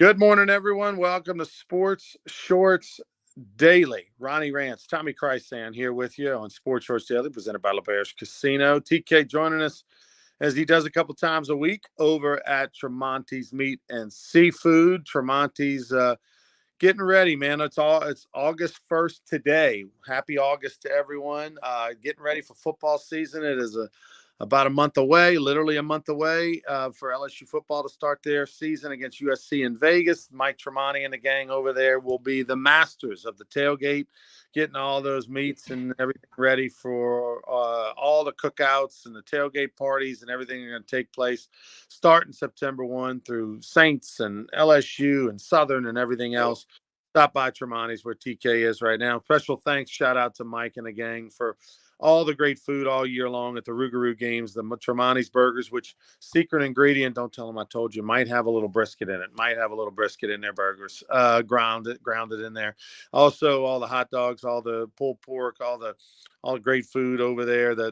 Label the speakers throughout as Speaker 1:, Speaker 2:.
Speaker 1: Good morning, everyone. Welcome to Sports Shorts Daily. Ronnie Rance, Tommy Chrysan here with you on Sports Shorts Daily, presented by LaBear's Casino. TK joining us as he does a couple times a week over at Tremonti's Meat and Seafood. Tremonti's getting ready, man. It's August 1st today. Happy August to everyone. Getting ready for football season. It is about a month away, literally a month away, for LSU football to start their season against USC in Vegas. Mike Tremonti and the gang over there will be the masters of the tailgate, getting all those meats and everything ready for all the cookouts and the tailgate parties and everything are going to take place starting September 1 through Saints and LSU and Southern and everything else. Stop by Tremonti's where TK is right now. Special thanks, shout out to Mike and the gang for all the great food all year long at the Rougarou games, the Tremonti's burgers, which secret ingredient, don't tell them I told you, might have a little brisket in it, might have a little brisket in their burgers, grounded in there. Also, all the hot dogs, all the pulled pork, all the great food over there, the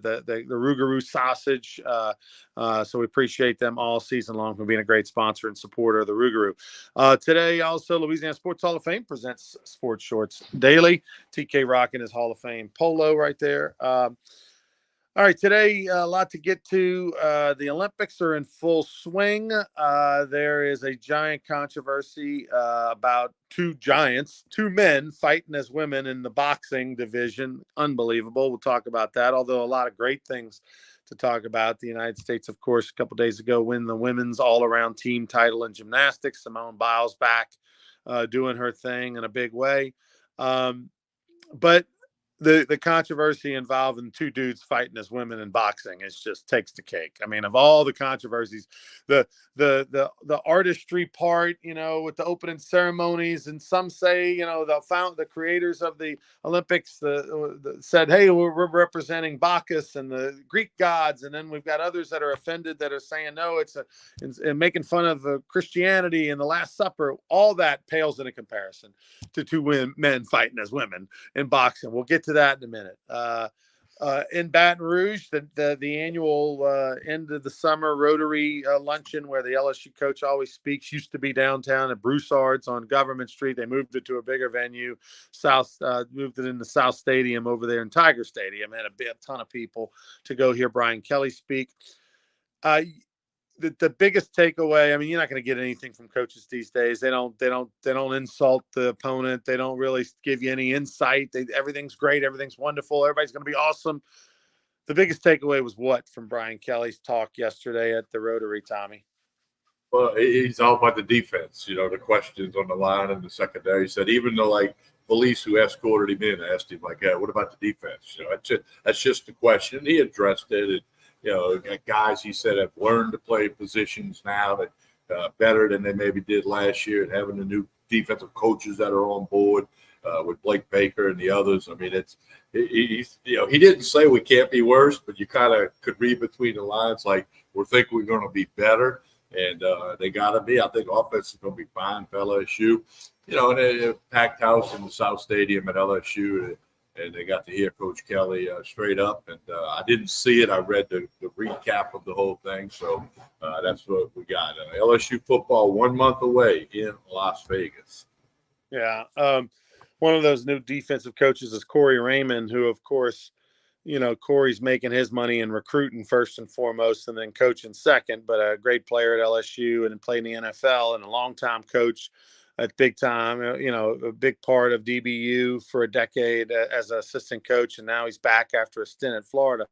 Speaker 1: Rougarou sausage. So we appreciate them all season long for being a great sponsor and supporter of the Rougarou. Today, also, Louisiana Sports Hall of Fame presents Sports Shorts Daily. TK rocking his Hall of Fame polo right there. All right, today, a lot to get to. The Olympics are in full swing. There is a giant controversy about two men fighting as women in the boxing division. Unbelievable. We'll talk about that, although a lot of great things to talk about. The United States, of course, a couple days ago, win the women's all-around team title in gymnastics. Simone Biles back doing her thing in a big way. But the controversy involving two dudes fighting as women in boxing is just takes the cake. I mean, of all the controversies, the artistry part, with the opening ceremonies, and some say, the creators of the Olympics said, hey, we're representing Bacchus and the Greek gods, and then we've got others that are offended that are saying no, it's making fun of Christianity and the Last Supper. All that pales in comparison to two men fighting as women in boxing. We'll get to that in a minute. In Baton Rouge, the annual end of the summer Rotary luncheon where the LSU coach always speaks used to be downtown at Broussard's on Government Street. They moved it to a bigger venue, moved it in the South Stadium over there in Tiger Stadium. Had a ton of people to go hear Brian Kelly speak. The biggest takeaway, I mean, you're not going to get anything from coaches these days. They don't insult the opponent. They don't really give you any insight. Everything's great. Everything's wonderful. Everybody's going to be awesome. The biggest takeaway was what from Brian Kelly's talk yesterday at the Rotary, Tommy?
Speaker 2: Well, he's all about the defense. The questions on the line in the secondary. He said even the police who escorted him in asked him hey, what about the defense? That's just the question. He addressed it. Guys, he said, have learned to play positions now that better than they maybe did last year, and having the new defensive coaches that are on board with Blake Baker and the others. I mean, he didn't say we can't be worse, but you kind of could read between the lines we're thinking we're going to be better, and they got to be. I think offense is going to be fine for LSU. And a packed house in the South Stadium at LSU. And they got to hear Coach Kelly straight up. And I didn't see it. I read the recap of the whole thing. So that's what we got. LSU football 1 month away in Las Vegas.
Speaker 1: Yeah. One of those new defensive coaches is Corey Raymond, who, of course, Corey's making his money in recruiting first and foremost and then coaching second. But a great player at LSU and played in the NFL and a longtime coach at big time, a big part of DBU for a decade as an assistant coach. And now he's back after a stint in Florida.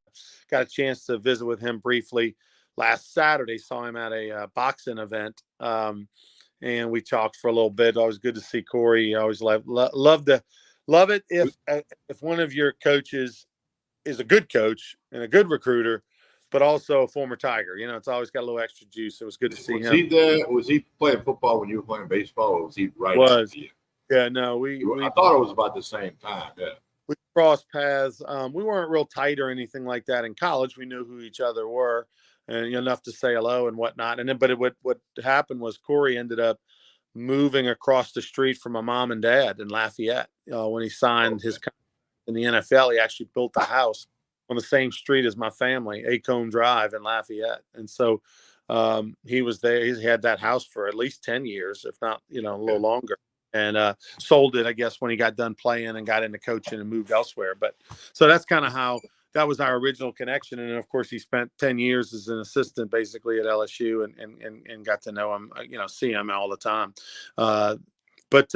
Speaker 1: Got a chance to visit with him briefly last Saturday, saw him at a boxing event. And we talked for a little bit. Always good to see Corey. I always love it if one of your coaches is a good coach and a good recruiter, but also a former Tiger. It's always got a little extra juice. It was good to see him.
Speaker 2: Was he playing football when you were playing baseball, or was he right?
Speaker 1: Yeah, no.
Speaker 2: I thought it was about the same time. Yeah,
Speaker 1: we crossed paths. We weren't real tight or anything like that in college. We knew who each other were, and enough to say hello and whatnot. And then, but what happened was Corey ended up moving across the street from my mom and dad in Lafayette when he signed his contract in the NFL. He actually built a house on the same street as my family, Acomb Drive in Lafayette. And so He was there. He had that house for at least 10 years, if not, a little longer. And sold it, I guess, when he got done playing and got into coaching and moved elsewhere. But so that's kind of how that was our original connection. And of course, he spent 10 years as an assistant basically at LSU and got to know him, see him all the time. But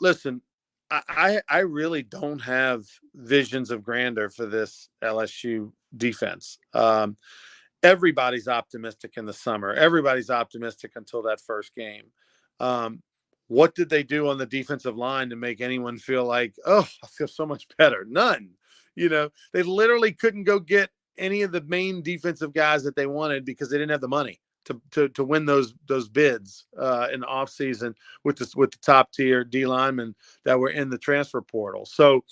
Speaker 1: listen, I really don't have visions of grandeur for this LSU defense. Everybody's optimistic in the summer. Everybody's optimistic until that first game. What did they do on the defensive line to make anyone feel like, oh, I feel so much better? None. They literally couldn't go get any of the main defensive guys that they wanted because they didn't have the money to win those bids in the offseason with the top tier D linemen that were in the transfer portal. So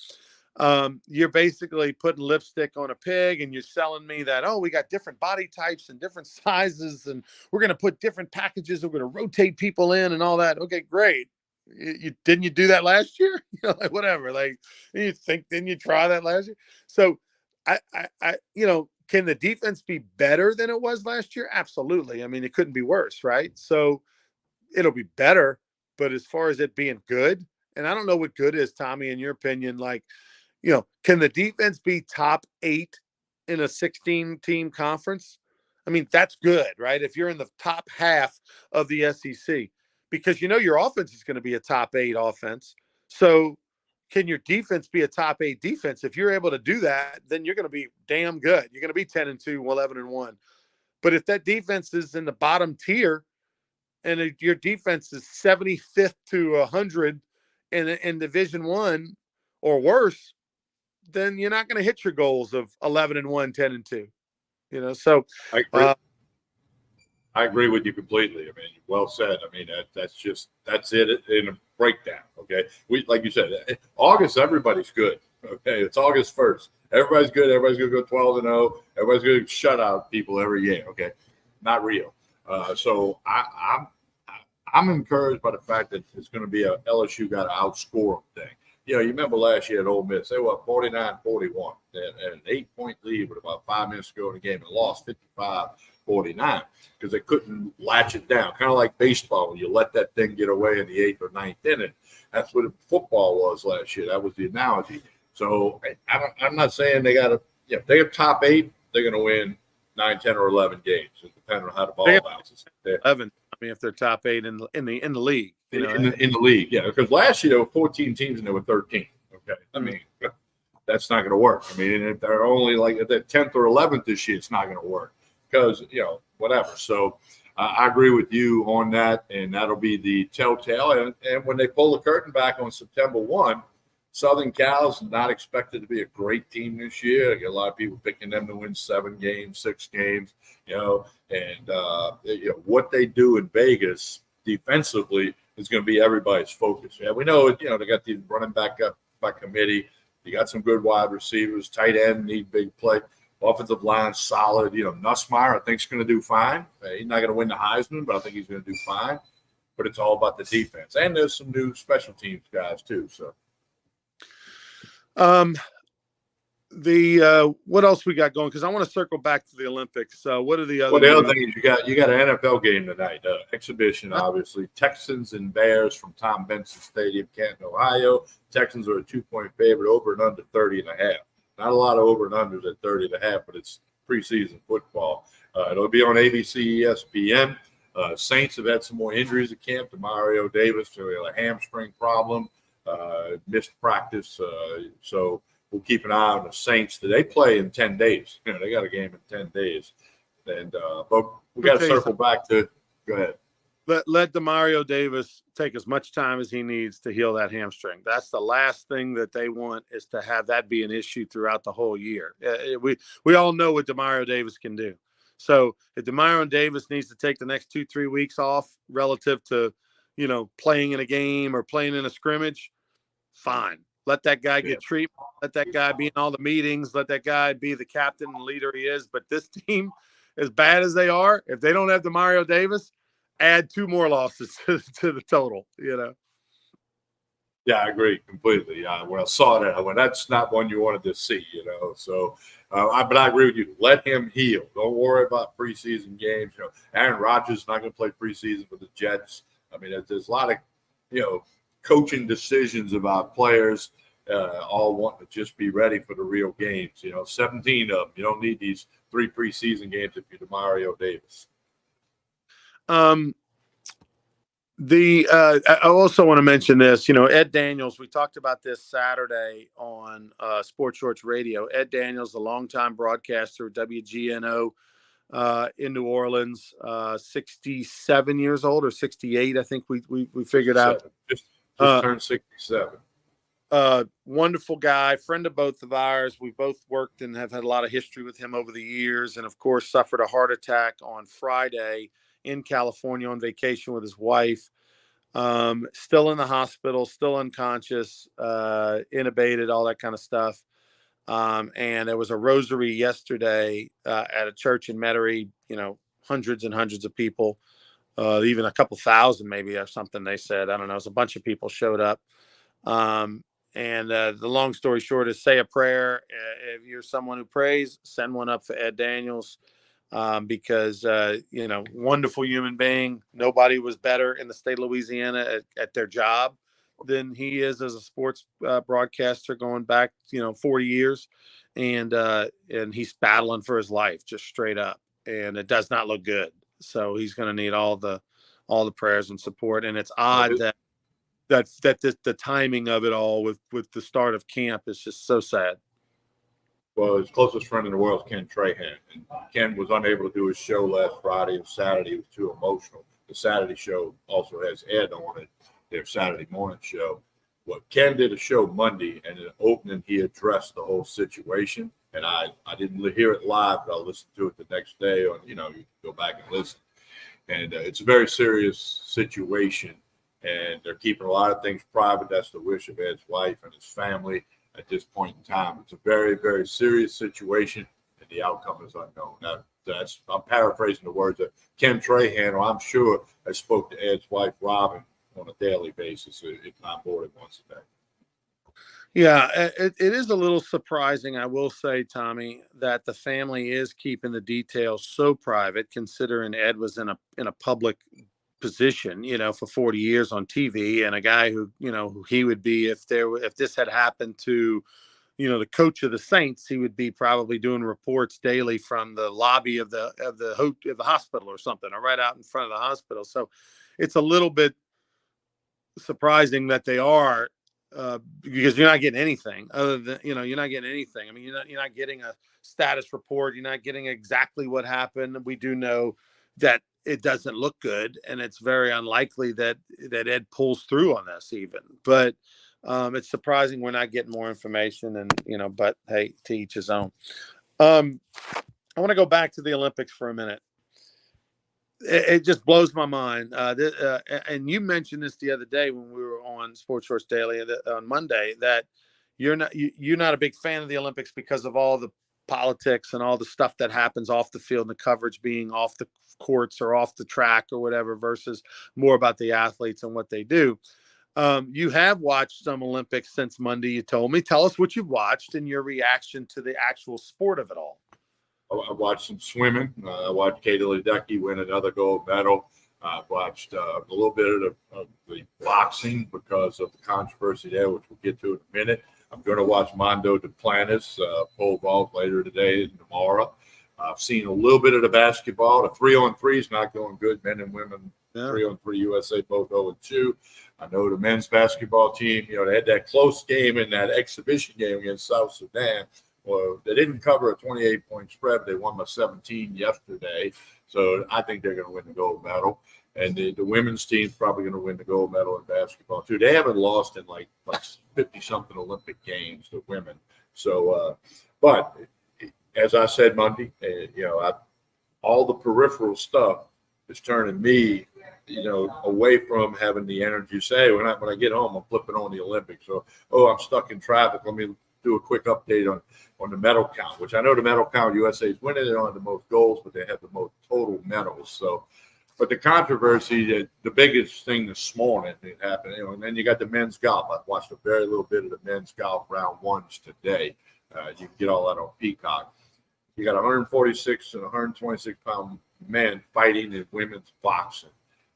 Speaker 1: you're basically putting lipstick on a pig and you're selling me that, oh, we got different body types and different sizes and we're going to put different packages. We're going to rotate people in and all that. Okay, great. Didn't you do that last year? Whatever. Didn't you try that last year? So I can the defense be better than it was last year? Absolutely. I mean, it couldn't be worse, right? So it'll be better, but as far as it being good, and I don't know what good is, Tommy, in your opinion, can the defense be top 8 in a 16-team conference? I mean, that's good, right? If you're in the top half of the SEC, because your offense is going to be a top 8 offense. So can your defense be a top 8 defense? If you're able to do that, then you're going to be damn good. You're going to be 10-2, 11-1. But if that defense is in the bottom tier and your defense is 75th to 100 in Division I or worse, then you're not going to hit your goals of 11-1, 10-2. So
Speaker 2: I agree. I agree with you completely. I mean, well said. I mean, that's it in a breakdown. Okay, like you said, August everybody's good. Okay, it's August 1st. Everybody's good. Everybody's going to go 12-0. Everybody's going to shut out people every game. Okay, not real. So I'm encouraged by the fact that it's going to be a LSU got to outscore them thing. You remember last year at Ole Miss, they were 49-41 and an 8-point lead with about 5 minutes to go in the game and lost 55-49 because they couldn't latch it down. Kind of like baseball, when you let that thing get away in the 8th or 9th inning. That's what football was last year. That was the analogy. So I'm not saying they got to. If they're top 8, they're going to win 9, 10, or 11 games, depending on how the ball bounces.
Speaker 1: 11. I mean, if they're top 8 in the league,
Speaker 2: in the league, yeah. Because last year there were 14 teams and there were 13. Okay, I mean that's not going to work. I mean, if they're only like at the 10th or 11th this year, it's not going to work because whatever. So I agree with you on that, and that'll be the telltale. And when they pull the curtain back on September 1. Southern Cal's not expected to be a great team this year. I get a lot of people picking them to win 7 games, 6 games, and what they do in Vegas defensively is going to be everybody's focus. Yeah, we know, they got the running back up by committee. You got some good wide receivers, tight end, need big play. Offensive line solid. Nussmeier, I think, is going to do fine. He's not going to win the Heisman, but I think he's going to do fine. But it's all about the defense. And there's some new special teams guys too, so.
Speaker 1: What else we got going? Because I want to circle back to the Olympics. What are the other?
Speaker 2: Well, the other thing is you got an NFL game tonight, exhibition, obviously. Texans and Bears from Tom Benson Stadium, Canton, Ohio. Texans are a 2-point favorite, over and under 30.5. Not a lot of over and unders at 30.5, but it's preseason football. It'll be on ABC, ESPN. Saints have had some more injuries at camp. Demario Davis, a hamstring problem. Missed practice, so we'll keep an eye on the Saints. They play in 10 days. They got a game in 10 days, and but we got to circle back to. Go ahead.
Speaker 1: Let Demario Davis take as much time as he needs to heal that hamstring. That's the last thing that they want, is to have that be an issue throughout the whole year. We all know what Demario Davis can do. So if Demario Davis needs to take the next 2-3 weeks off relative to playing in a game or playing in a scrimmage, fine. Let that guy get treatment. Let that guy be in all the meetings. Let that guy be the captain and leader he is. But this team, as bad as they are, if they don't have Demario Davis, add 2 more losses to the total,
Speaker 2: Yeah, I agree completely. When I saw that, I went, "That's not one you wanted to see," So, but I agree with you. Let him heal. Don't worry about preseason games. Aaron Rodgers is not going to play preseason for the Jets. I mean, there's a lot of, coaching decisions about players all wanting to just be ready for the real games. 17 of them. You don't need these 3 preseason games if you're Demario Davis.
Speaker 1: Um, I also want to mention this. Ed Daniels. We talked about this Saturday on Sports Shorts Radio. Ed Daniels, the longtime broadcaster of WGNO in New Orleans, 67 years old or 68. I think we figured out.
Speaker 2: Just turned 67.
Speaker 1: Wonderful guy, friend of both of ours. We both worked and have had a lot of history with him over the years, and of course suffered a heart attack on Friday in California on vacation with his wife. Still in the hospital, still unconscious, intubated, all that kind of stuff. And there was a rosary yesterday at a church in Metairie. Hundreds and hundreds of people, even a couple thousand maybe or something. They said, I don't know. It was a bunch of people showed up. And the long story short is, say a prayer. If you're someone who prays, send one up for Ed Daniels, because, wonderful human being. Nobody was better in the state of Louisiana at their job than he is as a sports broadcaster going back, 40 years. And he's battling for his life, just straight up. And it does not look good. So he's going to need all the prayers and support. And it's odd that the timing of it all with the start of camp is just so sad.
Speaker 2: Well, his closest friend in the world is Ken Trahan. And Ken was unable to do his show last Friday and Saturday. He was too emotional. The Saturday show also has Ed on it, their Saturday morning show. Well, Ken did a show Monday, and in the opening, he addressed the whole situation. And I didn't hear it live, but I listened to it the next day. Or, you can go back and listen. And it's a very serious situation. And they're keeping a lot of things private. That's the wish of Ed's wife and his family at this point in time. It's a very, very serious situation, and the outcome is unknown. I'm paraphrasing the words of Ken Trahan, who I'm sure I spoke to Ed's wife, Robin, on a daily basis, if not more than once a day.
Speaker 1: Yeah, it is a little surprising, I will say, Tommy, that the family is keeping the details so private, considering Ed was in a public position, for 40 years on TV, and a guy who he would be if this had happened to, the coach of the Saints, he would be probably doing reports daily from the lobby of the hospital or something, or right out in front of the hospital. So it's a little bit surprising that they are, because you're not getting anything other than, you're not getting anything. I mean, you're not getting a status report. You're not getting exactly what happened. We do know that it doesn't look good, and it's very unlikely that Ed pulls through on this even. But it's surprising we're not getting more information, and but hey, to each his own. I want to go back to the Olympics for a minute. It just blows my mind. And you mentioned this the other day when we were on Sports Shorts Daily on Monday, that you're not a big fan of the Olympics because of all the politics and all the stuff that happens off the field, and the coverage being off the courts or off the track or whatever, versus more about the athletes and what they do. You have watched some Olympics since Monday, you told me. Tell us what you've watched and your reaction to the actual sport of it all.
Speaker 2: I watched some swimming. I watched Katie Ledecky win another gold medal. I watched a little bit of the boxing because of the controversy there, which we'll get to in a minute. I'm going to watch Mondo Duplantis pole vault later today and tomorrow. I've seen a little bit of the basketball. The 3-on-3 is not going good. Men and women, 3-on-3 USA, both 0-2. I know the men's basketball team, they had that close game in that exhibition game against South Sudan. Well, they didn't cover a 28-point spread, but they won by 17 yesterday. So I think they're going to win the gold medal. And the women's team's probably going to win the gold medal in basketball, too. They haven't lost in like 50-something Olympic games, the women. So, but as I said Monday, all the peripheral stuff is turning me, away from having the energy. Say, when I get home, I'm flipping on the Olympics. So, I'm stuck in traffic. Let me do a quick update on the medal count, which I know the medal count USA is winning. They don't have the most goals, but they have the most total medals. So But the controversy, the biggest thing this morning that happened, and then you got the men's golf. I watched a very little bit of the men's golf round ones today. You can get all that on Peacock. You got 146 and 126 pound men fighting in women's boxing.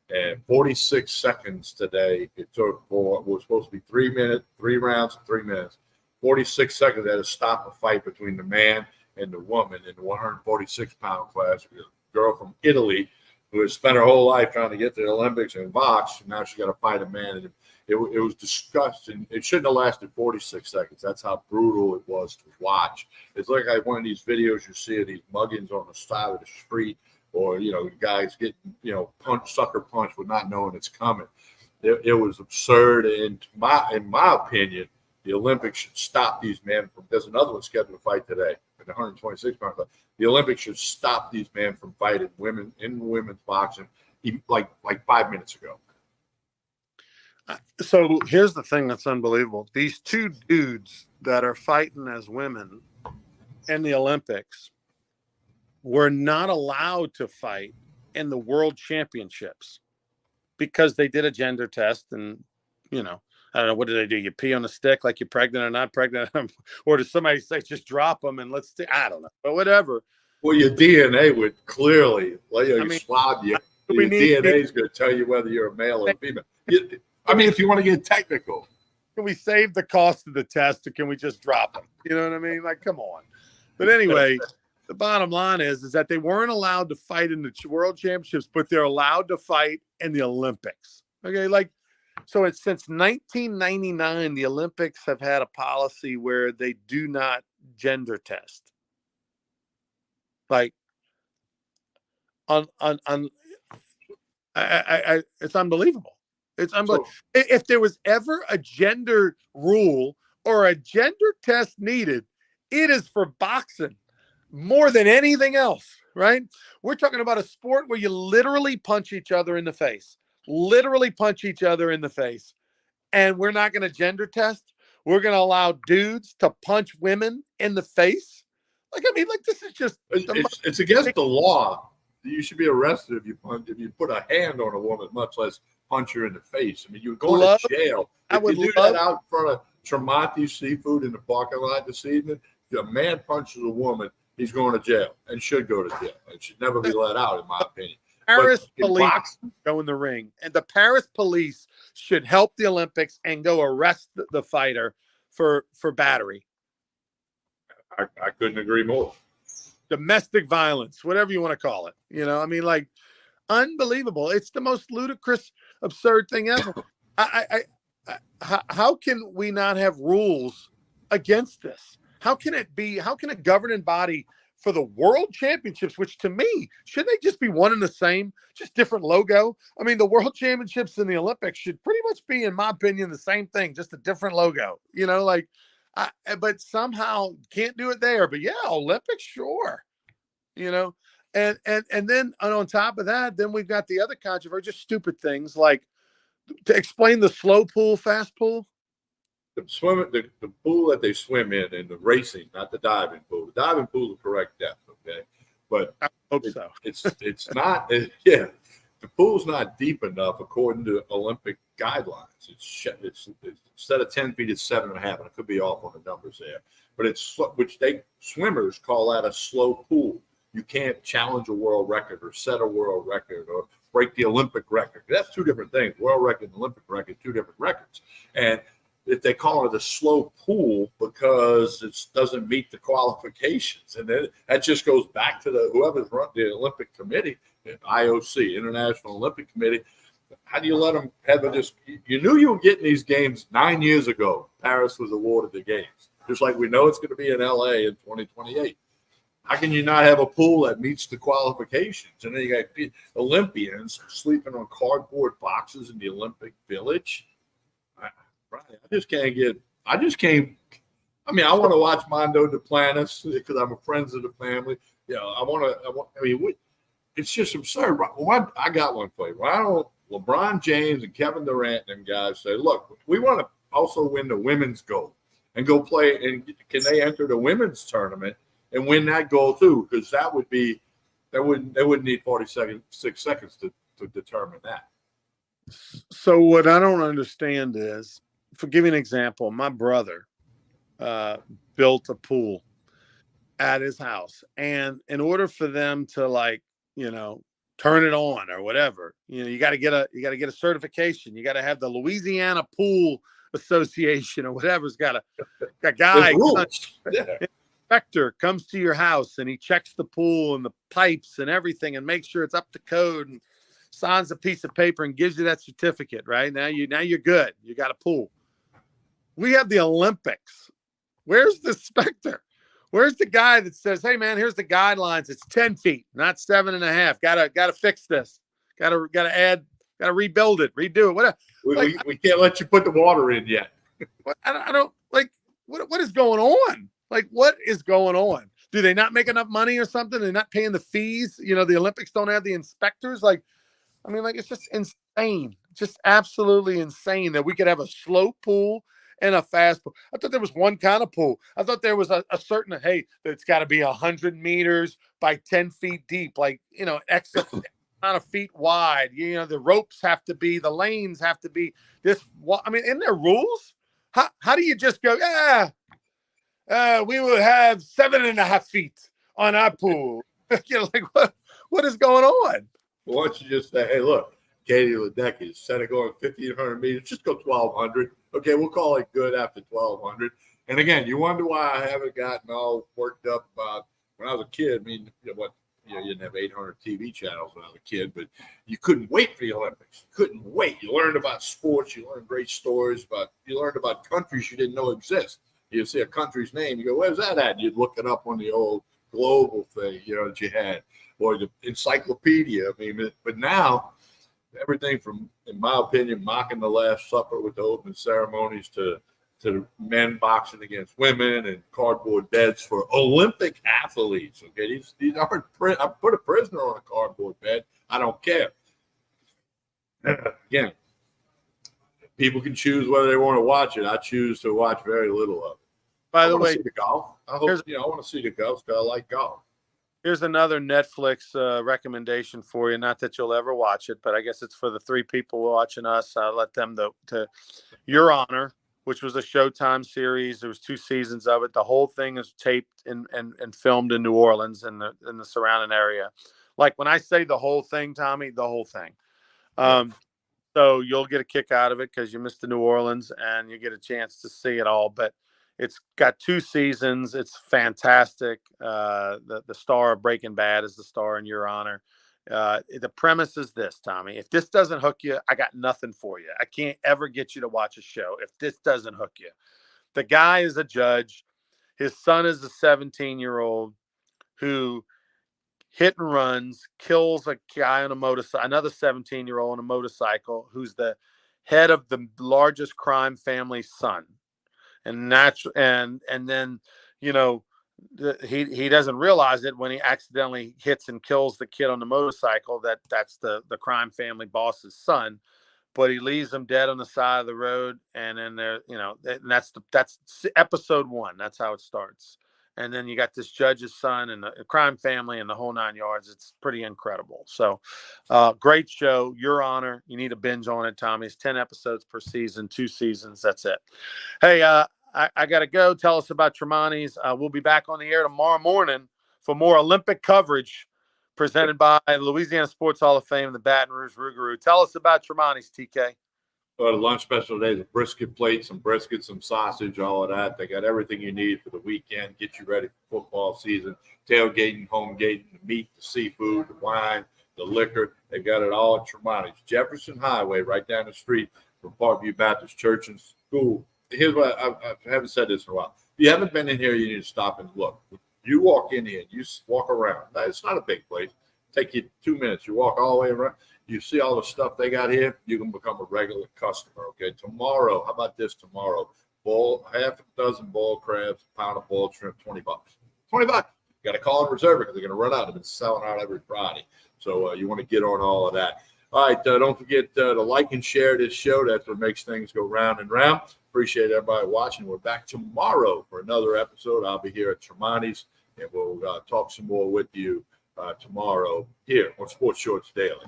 Speaker 2: And 46 seconds today. It took for what was supposed to be 3 minutes, 3 rounds, 3 minutes. 46 seconds they had to stop a fight between the man and the woman in the 146 pound class. A girl from Italy who has spent her whole life trying to get to the Olympics and box. And now she got to fight a man. And it was disgusting. It shouldn't have lasted 46 seconds. That's how brutal it was to watch. It's like one of these videos you see of these muggings on the side of the street. Or, guys getting, sucker punched with not knowing it's coming. It was absurd. And in my opinion, the Olympics should stop these men from. There's another one scheduled to fight today in the 126 pound class. The Olympics should stop these men from fighting women in women's boxing, like 5 minutes ago.
Speaker 1: So here's the thing that's unbelievable. These two dudes that are fighting as women in the Olympics were not allowed to fight in the world championships because they did a gender test. And, I don't know, what do they do? You pee on a stick like you're pregnant or not pregnant? Or does somebody say, just drop them and let's see? I don't know, but whatever.
Speaker 2: Well, your DNA would clearly swab you. Your DNA is going to tell you whether you're a male or a female. If you want to get technical.
Speaker 1: Can we save the cost of the test or can we just drop them? You know what I mean? Like, come on. But anyway, the bottom line is that they weren't allowed to fight in the world championships, but they're allowed to fight in the Olympics. Okay. So it's since 1999, the Olympics have had a policy where they do not gender test. Like, it's unbelievable. It's unbelievable. If there was ever a gender rule or a gender test needed, it is for boxing more than anything else, right? We're talking about a sport where you literally punch each other in the face. And we're not going to gender test. We're going to allow dudes to punch women in the face. This is just.
Speaker 2: It's against the law. You should be arrested if you put a hand on a woman, much less punch her in the face. You would go to jail. If you do that out in front of Tremonti Seafood in the parking lot this evening, if a man punches a woman, he's going to jail and should go to jail and should never be let out, in my opinion.
Speaker 1: Paris police go in the ring, and the Paris police should help the Olympics and go arrest the fighter for battery.
Speaker 2: I couldn't agree more.
Speaker 1: Domestic violence, whatever you want to call it. Unbelievable. It's the most ludicrous, absurd thing ever. How can we not have rules against this? How can a governing body for the world championships, which to me, shouldn't they just be one and the same, just different logo? The world championships and the Olympics should pretty much be, in my opinion, the same thing, just a different logo, but somehow can't do it there. But yeah, Olympics, sure. And then on top of that, then we've got the other controversy, just stupid things like to explain the slow pool, fast pool.
Speaker 2: The pool that they swim in the racing, not the diving pool. The diving pool is the correct depth, okay? But
Speaker 1: I hope so.
Speaker 2: It's not. The pool's not deep enough according to Olympic guidelines. It's instead of 10 feet, it's 7.5, and it could be off on the numbers there. But swimmers call that a slow pool. You can't challenge a world record or set a world record or break the Olympic record. That's two different things. World record and Olympic record, two different records. And if they call it a slow pool because it doesn't meet the qualifications. And then that just goes back to whoever's run the Olympic Committee, the IOC, International Olympic Committee. How do you let them have you knew you were getting these games 9 years ago. Paris was awarded the games. Just like we know it's going to be in LA in 2028. How can you not have a pool that meets the qualifications? And then you got Olympians sleeping on cardboard boxes in the Olympic Village. I just can't. I want to watch Mondo Duplantis because I'm friends of the family. It's just absurd. I got one for you. Why don't LeBron James and Kevin Durant and them guys say, look, we want to also win the women's gold and go play, and can they enter the women's tournament and win that gold too? Because they wouldn't need 6 seconds to to determine that.
Speaker 1: So what I don't understand is, for giving an example, my brother built a pool at his house, and in order for them to, like, turn it on or whatever, you got to get a certification. You got to have the Louisiana Pool Association or whatever's got a
Speaker 2: There's
Speaker 1: guy
Speaker 2: rules. Yeah.
Speaker 1: inspector comes to your house and he checks the pool and the pipes and everything and makes sure it's up to code and signs a piece of paper and gives you that certificate. Right now you're good. You got a pool. We have the Olympics. Where's the inspector? Where's the guy that says, "Hey man, here's the guidelines. It's 10 feet, not 7.5. Gotta fix this. Gotta add. Gotta rebuild it, redo it. Whatever."
Speaker 2: We can't let you put the water in yet.
Speaker 1: I don't like. What is going on? Like, what is going on? Do they not make enough money or something? They're not paying the fees. The Olympics don't have the inspectors. Like, I mean, like, it's just insane. Just absolutely insane that we could have a slow pool and a fast pool. I thought there was one kind of pool. I thought there was a certain, hey, it's got to be 100 meters by 10 feet deep, like, X amount of feet wide. The ropes have to be, the lanes have to be this. I mean, isn't there rules? How do you just go, we will have 7.5 feet on our pool? Like, what is going on?
Speaker 2: Why don't you just say, hey, look, Katie Ledecky, instead of going 1,500 meters, just go 1,200. Okay, we'll call it good after 1,200. And again, you wonder why I haven't gotten all worked up about when I was a kid. I mean, you didn't have 800 TV channels when I was a kid, but you couldn't wait for the Olympics. You couldn't wait. You learned about sports. You learned great stories. You learned about countries you didn't know exist. You see a country's name, you go, where's that at? And you'd look it up on the old global thing, that you had, or the encyclopedia. I mean, but now everything from, in my opinion, mocking the Last Supper with the opening ceremonies to men boxing against women and cardboard beds for Olympic athletes. Okay, these aren't. I put a prisoner on a cardboard bed. I don't care. Again, people can choose whether they want to watch it. I choose to watch very little of it.
Speaker 1: By the way,
Speaker 2: see the golf. I hope I want to see the golf because I like golf.
Speaker 1: Here's another Netflix recommendation for you. Not that you'll ever watch it, but I guess it's for the 3 people watching us. I let them to Your Honor, which was a Showtime series. There was 2 seasons of it. The whole thing is taped and filmed in New Orleans and in the surrounding area. Like, when I say the whole thing, Tommy, the whole thing. So you'll get a kick out of it because you missed the New Orleans and you get a chance to see it all. But it's got 2 seasons. It's fantastic. The star of Breaking Bad is the star in Your Honor. The premise is this, Tommy. If this doesn't hook you, I got nothing for you. I can't ever get you to watch a show if this doesn't hook you. The guy is a judge. His son is a 17-year-old who hit and runs, kills a guy on a motorcycle, another 17-year-old on a motorcycle, who's the head of the largest crime family's son. And then, he doesn't realize it when he accidentally hits and kills the kid on the motorcycle, that's the crime family boss's son, but he leaves him dead on the side of the road. And then and that's episode 1. That's how it starts. And then you got this judge's son and the crime family and the whole 9 yards. It's pretty incredible. So great show, Your Honor. You need a binge on it, Tommy. It's 10 episodes per season, 2 seasons. That's it. Hey, I got to go. Tell us about Tremonti's. We'll be back on the air tomorrow morning for more Olympic coverage presented by Louisiana Sports Hall of Fame, the Baton Rouge Rougarou. Tell us about Tremonti's, TK.
Speaker 2: The lunch special today, the brisket plate, some brisket, some sausage, all of that. They got everything you need for the weekend. Get you ready for football season, tailgating, home gating, the meat, the seafood, the wine, the liquor. They got it all at Tremonti's. Jefferson Highway, right down the street from Parkview Baptist Church and School. Here's what I haven't said this in a while. If you haven't been in here, you need to stop and look. You walk in here, you walk around. Now, it's not a big place. Take you 2 minutes. You walk all the way around. You see all the stuff they got here. You can become a regular customer. Okay. Tomorrow, how about this? Tomorrow, half a dozen boiled crabs, a pound of boiled shrimp, $20. $20. You got to call and reserve it because they're going to run out. They've been selling out every Friday. So you want to get on all of that. All right. Don't forget to like and share this show. That's what makes things go round and round. Appreciate everybody watching. We're back tomorrow for another episode. I'll be here at Tremonti's, and we'll talk some more with you tomorrow here on Sports Shorts Daily.